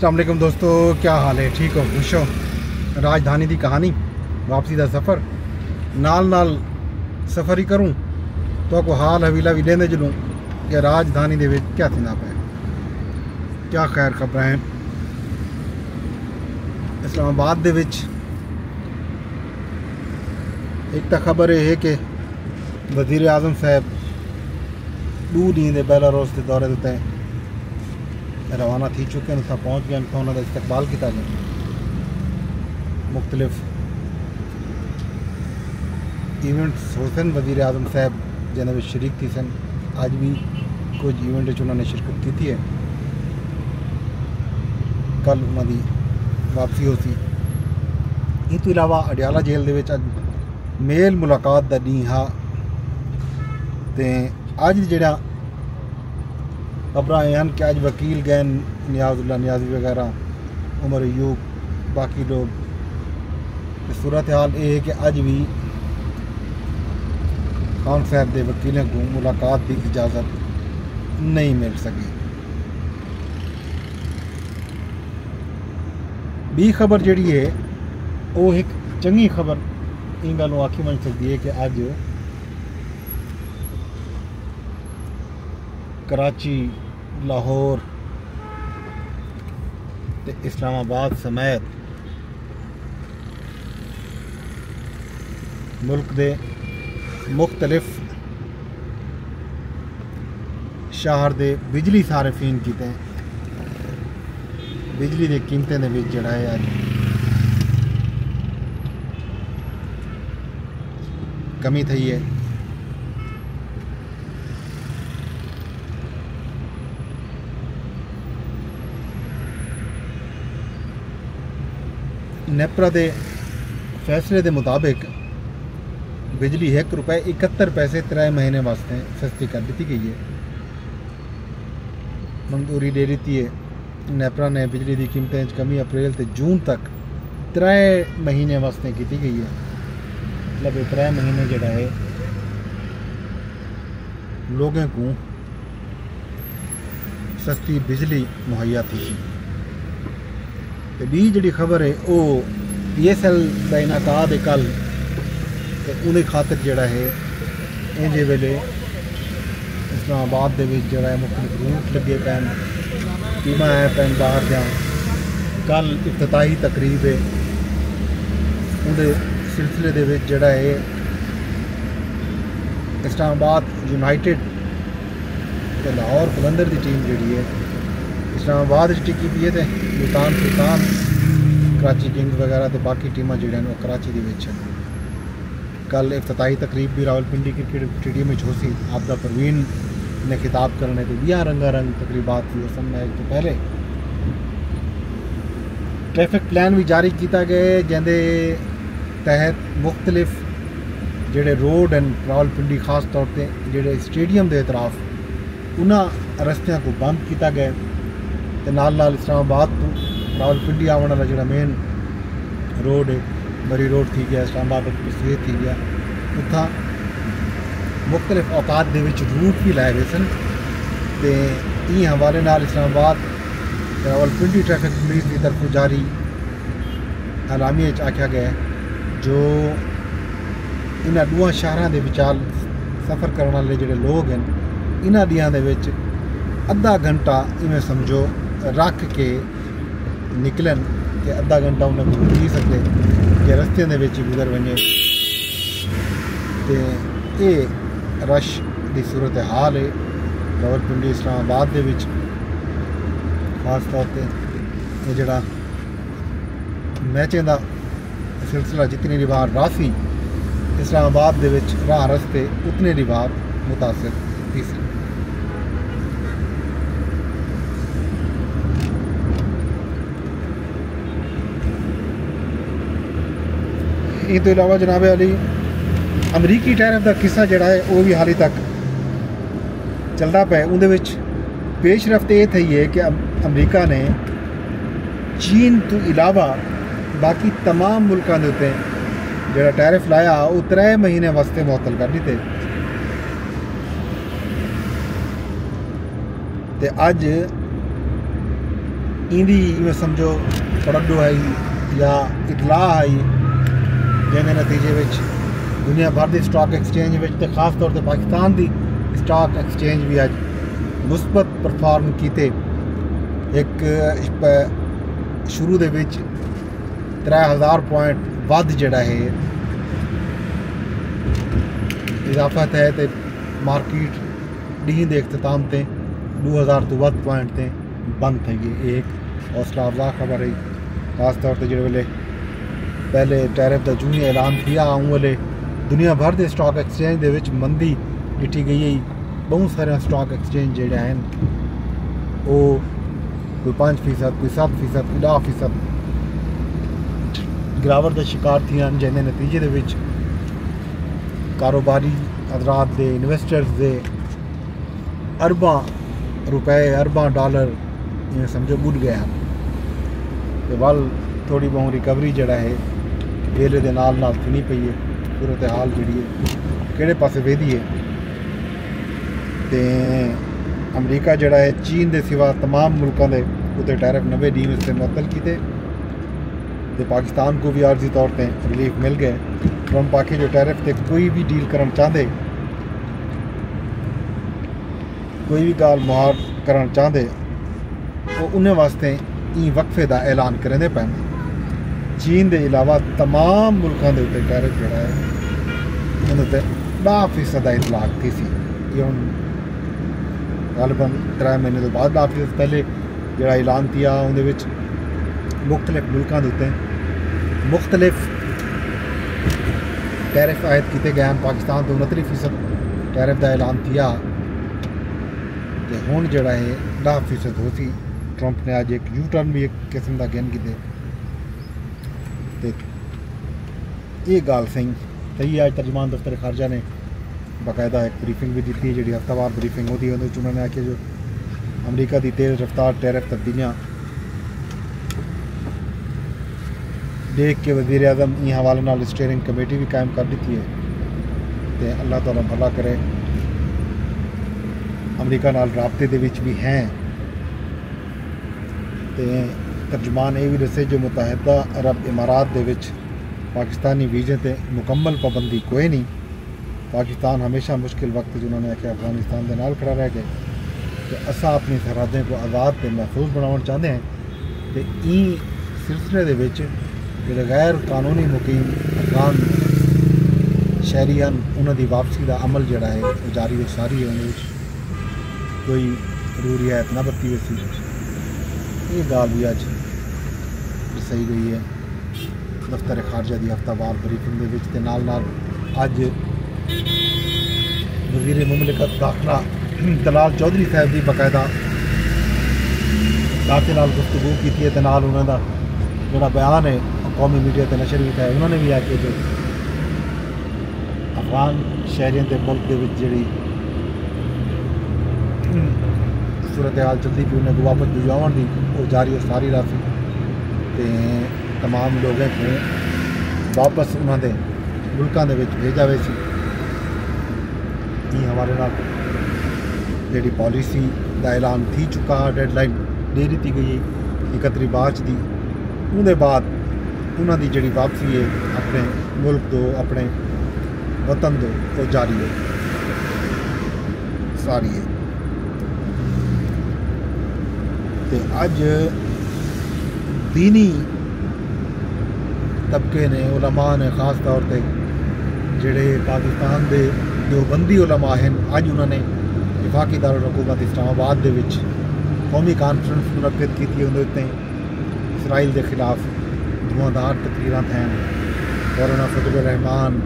السلام علیکم دوستو، کیا حال ہے؟ ٹھیک ہو؟ خوش ہو؟ راجدھانی دی کہانی واپسی دا سفر نال نال سفر ہی کروں تو کو حال حویلا بھی لیندے چلوں کہ راجدھانی دے وچ کیا تھیندا پیا، کیا خیر خبراں ہیں۔ اسلام آباد دے وچ ایک تا خبر یہ ہے کہ وزیر اعظم صاحب 2 دن دے بیلاروس دے دورے تے روانہ تھی چکے ہیں، اتنا پہنچ گئے، انہوں نے استقبال کیا گیا۔ مختلف ایونٹس ہو سن وزیر اعظم صاحب جنہیں شریک تھی سن، آج بھی کچھ ایونٹ انہوں نے شرکت کی ہے۔ کل انہوں کی واپسی ہو سی۔ اس تو علاوہ اڈیالہ جیل دے وچ اج میل ملاقات دا دن ہا تے اج جڑا خبراں یہ ہیں کہ اج وکیل گئے نیاز اللہ نیازی وغیرہ، عمر ایوب، باقی لوگ۔ صورتحال یہ ہے کہ اج بھی خان صاحب دے وکیلوں کو ملاقات کی اجازت نہیں مل سکی۔ بھی خبر جڑی ہے وہ ایک چنگی خبر ان گلوں آکھی بن سکتی ہے کہ اج کراچی، لاہور تے اسلام آباد سمیت ملک دے مختلف شہر دے بجلی صارفین کیتے ہیں بجلی دے قیمتیں دے وچ جڑا ہے کمی تھی ہے۔ نیپرا دے فیصلے دے مطابق بجلی ₹1.71 3 مہینے واسطے سستی کر دیتی گئی ہے، منظوری دے دیتی ہے۔ نیپرا نے بجلی دی قیمتیں کمی اپریل تے جون تک 3 مہینے واسطے کی گئی ہے، مطلب 3 مہینے جڑا ہے لوگوں کو سستی بجلی مہیا تھی۔ بھی جڑی خبر ہے وہ PSL کا انعقاد ہے کل، انہیں خاطر جڑا ہے انجے ویلے اسلام آباد دے وچ جڑا ہے مختلف روٹ لگے پین، ٹیماں آئے پین باہر جاں۔ کل افتتاحی تقریب ہے، اندے سلسلے دے وچ جڑا ہے اسلام آباد یونائٹڈ تے لاہور قلندر دی ٹیم جڑی ہے اسلام آباد ٹکی پی ہے تے ملتان سلطان، کراچی کنگز وغیرہ تے باقی ٹیماں جڑے ہیں وہ کراچی دی وچ ہیں۔ کل افتتاحی تقریب بھی راولپنڈی کرکٹ اسٹیڈیم میں ہو سی، آبدہ پروین نے خطاب کرنے تے 20 رنگا رنگ تقریبات تھی۔ اس میچ تو پہلے ٹریفک پلان بھی جاری کیتا گئے جندے تحت مختلف جڑے روڈ ہیں راولپنڈی خاص طور پہ جڑے اسٹیڈیم دے اطراف انہاں رستیاں کو بند کیتا گئے تے نال نال اسلام آباد تو راولپنڈی آنے والا جڑا مین روڈ ہے بری روڈ تھی گیا، اسلام آباد سید تھی گیا، اتھا مختلف اوقات دے وچ روٹ بھی لائے ہوئے سن تے این حوالے نال اسلام آباد راولپنڈی ٹریفک پولیس کی طرف جاری اعلامیے آکھیا گیا جو انہاں 2 شہراں دے وچال سفر کرنے والے جڑے لوگ ہیں انہاں دیاں دے وچ ادھا گھنٹہ ایویں سمجھو رکھ کے نکلن کہ ادھا گھنٹہ انہیں کو پی سکتے کہ رستے دے وچ گزر ونجے تے یہ رش دی صورت حال ہے راولپنڈی اسلام آباد دے وچ خاص طور پہ یہ جڑا میچیں دا سلسلہ جتنی دی بار راسی اسلام آباد دے وچ راہ رستے اتنے دی بار متاثر تھی سی۔ اس تو علاوہ جناب علی امریکی ٹیرف دا قصہ جڑا ہے وہ بھی حالی تک چلتا پیا، اندر وچ پیش رفت یہ تھی ہے کہ امریکہ نے چین تو علاوہ باقی تمام ملکوں کے اتنے جڑا ٹیرف لایا وہ 3 مہینے واسطے معطل کر دیتے تے اج ایندی میں سمجھو پڑھو آئی یا اطلاع آئی جن نتیجے وچ دنیا بھر دی اسٹاک ایکسچینج وچ تے خاص طور تے پاکستان دی اسٹاک ایکسچینج بھی اج مثبت پرفارم کیتے. ایک شروع دے وچ 3000 پوائنٹ ود جڑا ہے اضافت ہے تے مارکیٹ ڈین دے اختتام تے 2000 تو ود پوائنٹ تے بند تھی. یہ ایک حوصلہ افزا خبر ہے خاص طور تے جڑے ویلے پہلے ٹیرف دا جونی اعلان کیا اون ویلے دنیا بھر دے اسٹاک ایکسچینج دے وچ مندی ڈٹھی گئی ہے. بہت سارے اسٹاک ایکسچینج جڑے ہیں وہ کوئی 5%, کوئی 7%, کوئی 10% گراوٹ کا شکار تھیں جن نتیجے دے وچ کاروباری حضرات دے انویسٹرز دے ارباں روپے ارباں ڈالر سمجھو بڑھ گئے ہیں. تے ول تھوڑی بہت ریکوری جڑا ہے ویلے دے نال تھنی پئی ہے. صورتحال جڑی ہے کہڑے پاسے ویدی ہے تے امریکہ جڑا ہے چین دے سوا تمام ملکوں دے اتنے ٹیرف 90 ڈیم سے معطل کیتے تے پاکستان کو بھی عارضی طور پہ ریلیف مل گئے. ٹرمپ آکھے جو ٹیرف تے کوئی بھی ڈیل کرنا چاہتے کوئی بھی گال مہار کرنا چاہتے وہ انہیں واسطے این وقفے دا اعلان کریں دے پہن. چین دے علاوہ تمام ملکوں دے اتنے ٹیرف جڑا ہے انہوں تے 10% اطلاق تھی سی. یہ ہوں غالباً 3 مہینے تو بعد 10% پہلے جڑا اعلان کیا اندر مختلف ملکوں کے اتنے مختلف ٹیرف عائد کیتے گئے ہیں. پاکستان تو 29% ٹیرف کا اعلان کیا تے ہوں جڑا ہے 10% ہو سی. ٹرمپ نے اج ایک یو ٹرن بھی ایک قسم کا گیم کیتے تے یہ گال صحیح ہے. ترجمان دفتر خارجہ نے باقاعدہ ایک بریفنگ بھی دیتی ہے جی ہفتہ وار بریفنگ ہوتی ہے. انہوں نے آخیا جو امریکہ کی تیز رفتار ٹیرف تبدیلیاں دیکھ کے وزیر اعظم ان حوالے نال اسٹیئرنگ کمیٹی بھی قائم کر دیتی ہے تے اللہ تعالیٰ بھلا کرے. امریکہ نال رابطے دے وچ بھی ہیں تے ترجمان یہ بھی دسے جو متحدہ عرب امارات دے وچ پاکستانی ویزے تے مکمل پابندی کوئی نہیں. پاکستان ہمیشہ مشکل وقت جنہوں نے آخیا افغانستان دے نال کھڑا رہ گئے کہ اساں اپنی سرحدیں کو آزاد تے محفوظ بناؤ چاہتے ہیں تے این سلسلے دے وچ جڑے غیر قانونی مقیم افغان شہری ہیں انہوں دی واپسی دا عمل جڑا ہے جاری و ساری ہے. انہوں کوئی روح رعایت نہ برتی ویسی. یہ گال بھی اج دسائی گئی ہے دفتر خارجہ دی ہفتہ وار بریفنگ دے وچ تے نال اج وزیر مملکت داخلہ دلال چودھری صاحب کی باقاعدہ ڈاکے نال گفتگو کی ہے تے نال انہوں دا جڑا بیان ہے قومی میڈیا تے نشر کیا ہے. انہوں نے بھی آخیا کہ افغان شہریوں کے ملک کے جڑی صورتحال چلتی پی انہیں کو واپس بھجواؤ دی وہ جاری و ساری رہی تے تمام لوگوں کو واپس انہوں دے ملکوں کے بھیجا وے سی. یہ حوالے نال جڑی پالیسی کا اعلان تھی چکا ڈیڈ لائن دے دیتی گئی 31 مارچ دی. اندر بعد انہوں دی جڑی واپسی ہے اپنے ملک دو اپنے وطن دو وہ جاری ہے ساری ہے. تے اج دینی طبقے نے علماء نے خاص طور پہ جڑے پاکستان دے دیوبندی علماء ہیں اج انہوں نے وفاقی دارالحکومت اسلام آباد دے وچ قومی کانفرنس منعقد کی. اندر اسرائیل دے خلاف دھواندار تقریراں تھیں. مولانا فضل الرحمان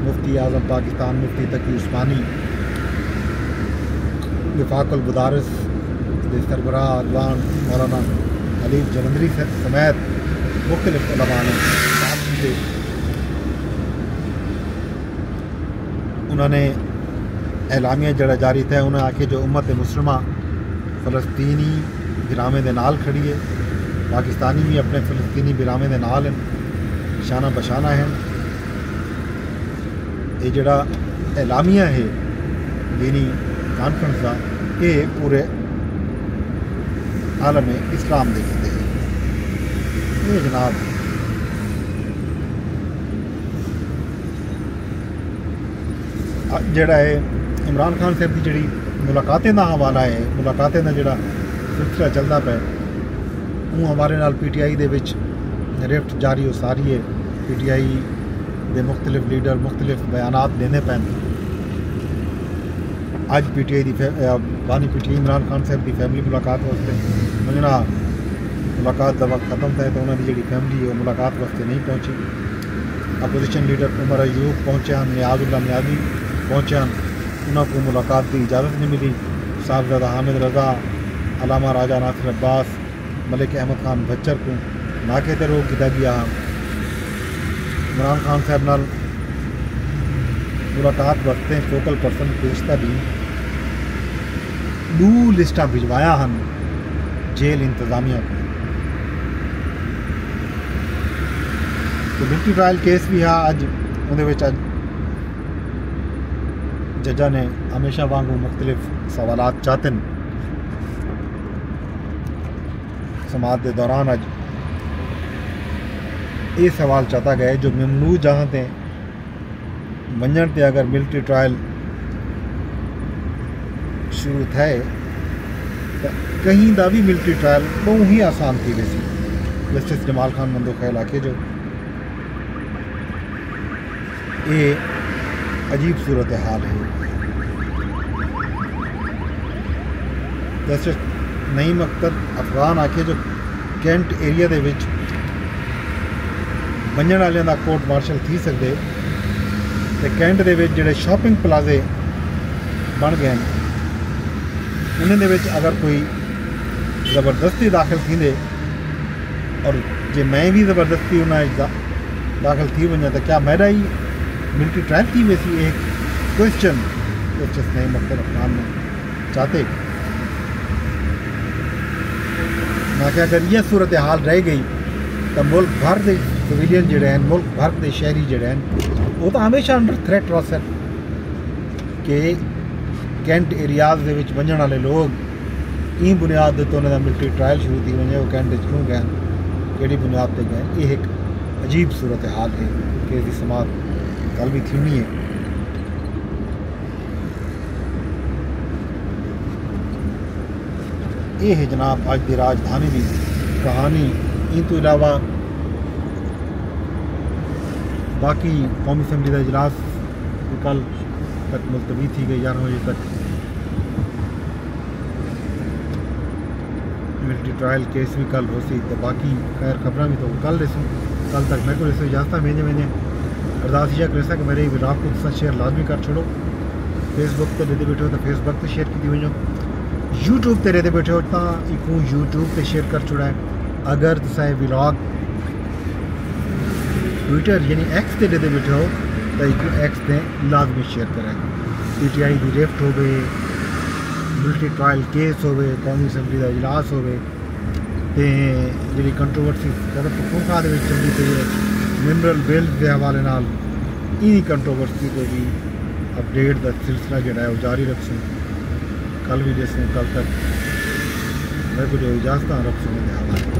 مفتی اعظم پاکستان مفتی تقی عثمانی وفاق المدارس دے سربراہ اذان مولانا حلیف جلندری سمیت مختلف علماء نے انہوں نے اعلامیہ جڑا جاری تھا. انہوں نے آخیا جو امت مسلمہ فلسطینی برامے دے نال کھڑی ہے پاکستانی بھی اپنے فلسطینی برامے دے نال ہیں شانہ بشانہ ہیں. یہ جڑا اعلامیہ ہے دینی کانفرنس کا یہ پورے عالم اسلام دے کیتے یہ جناب جڑا ہے عمران خان صاحب کی جڑی ملاقاتیں دا حوالہ ہے ملاقاتیں دا جڑا سلسلہ چلتا پہ وہ ہمارے نال P T I they which rift جاری ہو ساری ہے پی ٹی آئی دے مختلف لیڈر مختلف بیانات دینے پہ اج پی ٹی آئی دی بانی P T I Imran Khan صاحب کی فیملی ملاقات واسطے منجنا ملاقات دا وقت ختم تھا تو انہوں نے جڑی فیملی ہے وہ ملاقات واسطے نہیں پہنچی اپوزیشن لیڈر عمر ایوب پہنچے ہیں نیاز اللہ نیازی پہنچے ہیں انہوں کو ملاقات کی اجازت نہیں ملی صاحبزادہ حامد رضا علامہ راجہ ناصر عباس ملک احمد خان بچر کو ناکے تے روک کیا گیا عمران خان صاحب نال ملاقات وقتے فوکل پرسن پیشتہ بھی 2 لسٹاں بھجوایا ہن جیل انتظامیہ کو تو ملٹری ٹرائل کیس بھی ہے اج اندر اج ججا نے ہمیشہ وانگو مختلف سوالات چاہتن سماعت دے دوران اج یہ سوال چاہتا گئے جو ممنوع جہاں تے منجن تے اگر ملٹری ٹرائل شروع تھے تو کہیں دا بھی ملٹری ٹرائل بہت ہی آسان تھی ویسی جسٹس جمال خان مندو خیال آکے جو یہ عجیب صورتحال ہے جسٹس نعیم اختر افغان آکے جو کینٹ ایریا دے وچ منجن والے دا کورٹ مارشل تھی سکتے تے کینٹ دے وچ جڑے شاپنگ پلازے بن گئے انہیں دے وچ اگر کوئی زبردستی داخل تھیندے اور جے میں بھی زبردستی انہیں داخل تھی ونجا تو کیا میرا ہی ملٹری ٹرائل تھی ویسی ایک کوشچن جسٹس نعیم اختر افغان نے چاہتے نہ کہ اگر یہ صورتحال رہ گئی تو ملک بھر دے سویلین جڑے ہیں ملک بھر دے شہری جڑے ہیں وہ تو ہمیشہ انڈر تھریٹ رہ سن کہ کینٹ ایریاز دے وچ ونجن والے لوگ این بنیاد دے تو انہوں نے ملٹری ٹرائل شروع تھی ونجے وہ کینٹ کیوں گئے کیڑی بنیاد پہ گئے یہ ایک عجیب صورتحال ہے کہ اس کی سماعت کل بھی تھینی ہے یہ ہے جناب آج دی راجدھانی دی کہانی ان تو علاوہ باقی قومی اسمبلی کا اجلاس کل تک ملتوی تھی گئی 11 بجے تک ملٹری ٹرائل کیس بھی کل ہو سی تو باقی خیر خبریں بھی تو کل رسوں کل تک میں کو رسو اجازت میں ارداس یہ کرسا کہ میرے ولاگ کو تصا شیئر لازمی کر چھوڑو فیس بک تے دے بیٹھے ہو تو فیس بک تے شیئر کی وجہ یوٹیوب تے رہتے بیٹھے ہو تو ایک یوٹیوب تے شیئر کر چھوڑا ہے اگر تصا ولاگ ٹویٹر یعنی ایکس تے رہتے بیٹھے ہو تو ایک ایکس تے لازمی شیئر کریں پی ٹی آئی دی ریفٹ ہوئے ملٹری ٹرائل کیس ہوئے قومی اسمبلی کا اجلاس ہوئے تے جی کنٹروورسی پختونخوا دے وچ چلتی پئی ہے منرل بل کے حوالے نال ای کنٹروورسی کو بھی اپڈیٹ کا سلسلہ جڑا ہے وہ جاری رکھسوں کل بھی دسوں کل تک میں کو جو اجازت رکھسوں کے حوالے